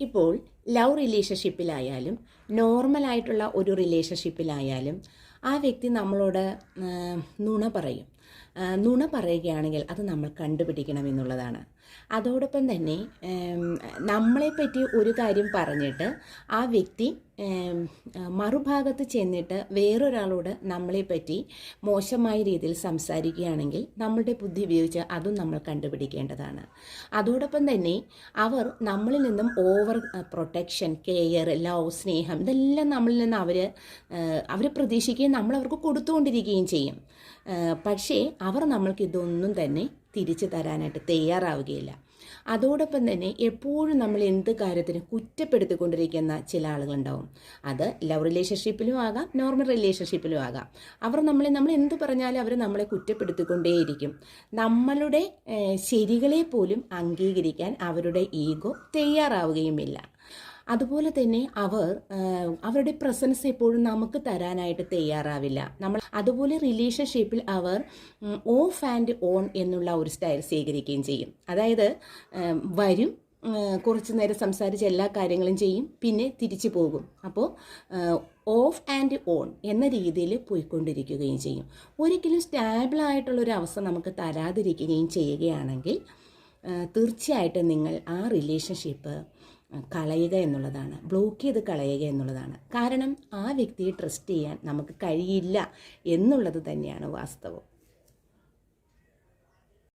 ഇപ്പോൾ ലവ് റിലേഷൻഷിപ്പിലായാലും നോർമലായിട്ടുള്ള ഒരു റിലേഷൻഷിപ്പിലായാലും ആ വ്യക്തി നമ്മളോട് നുണ പറയും. നുണ പറയുകയാണെങ്കിൽ അത് നമ്മൾ കണ്ടുപിടിക്കണം എന്നുള്ളതാണ്. അതോടൊപ്പം തന്നെ നമ്മളെപ്പറ്റി ഒരു കാര്യം പറഞ്ഞിട്ട് ആ വ്യക്തി മറുഭാഗത്ത് ചെന്നിട്ട് വേറൊരാളോട് നമ്മളെപ്പറ്റി മോശമായ രീതിയിൽ സംസാരിക്കുകയാണെങ്കിൽ നമ്മളുടെ ബുദ്ധി ഉപയോഗിച്ച് അതും നമ്മൾ കണ്ടുപിടിക്കേണ്ടതാണ്. അതോടൊപ്പം തന്നെ അവർ നമ്മളിൽ നിന്നും ഓവർ പ്രൊട്ടക്ഷൻ, കെയർ, ലവ്, സ്നേഹം ഇതെല്ലാം നമ്മളിൽ നിന്ന് അവർ പ്രതീക്ഷിക്കുകയും നമ്മൾ അവർക്ക് കൊടുത്തുകൊണ്ടിരിക്കുകയും ചെയ്യും. പക്ഷേ അവർ നമ്മൾക്ക് ഇതൊന്നും തന്നെ തിരിച്ചു തരാനായിട്ട് തയ്യാറാവുകയില്ല. അതോടൊപ്പം തന്നെ എപ്പോഴും നമ്മൾ എന്ത് കാര്യത്തിനും കുറ്റപ്പെടുത്തിക്കൊണ്ടിരിക്കുന്ന ചില ആളുകളുണ്ടാവും. അത് ലവ് റിലേഷൻഷിപ്പിലും ആകാം, നോർമൽ റിലേഷൻഷിപ്പിലും ആകാം. നമ്മൾ എന്ത് പറഞ്ഞാലും അവർ നമ്മളെ കുറ്റപ്പെടുത്തിക്കൊണ്ടേയിരിക്കും. നമ്മളുടെ ശരികളെ പോലും അംഗീകരിക്കാൻ അവരുടെ ഈഗോ തയ്യാറാവുകയുമില്ല. അതുപോലെ തന്നെ അവരുടെ പ്രസൻസ് എപ്പോഴും നമുക്ക് തരാനായിട്ട് തയ്യാറാവില്ല. അതുപോലെ റിലേഷൻഷിപ്പിൽ അവർ ഓഫ് ആൻഡ് ഓൺ എന്നുള്ള ഒരു സ്റ്റൈൽ സ്വീകരിക്കുകയും ചെയ്യും. അതായത് വരും, കുറച്ച് നേരം സംസാരിച്ച് എല്ലാ കാര്യങ്ങളും ചെയ്യും, പിന്നെ തിരിച്ചു പോകും. അപ്പോൾ ഓഫ് ആൻഡ് ഓൺ എന്ന രീതിയിൽ പോയിക്കൊണ്ടിരിക്കുകയും ചെയ്യും. ഒരിക്കലും സ്റ്റാബിളായിട്ടുള്ളൊരു അവസ്ഥ നമുക്ക് തരാതിരിക്കുകയും ചെയ്യുകയാണെങ്കിൽ തീർച്ചയായിട്ടും നിങ്ങൾ ആ റിലേഷൻഷിപ്പ് കളയുക എന്നുള്ളതാണ്, ബ്ലോക്ക് ചെയ്ത് കളയുക എന്നുള്ളതാണ്. കാരണം ആ വ്യക്തിയെ ട്രസ്റ്റ് ചെയ്യാൻ നമുക്ക് കഴിയില്ല എന്നുള്ളത് തന്നെയാണ് വാസ്തവം.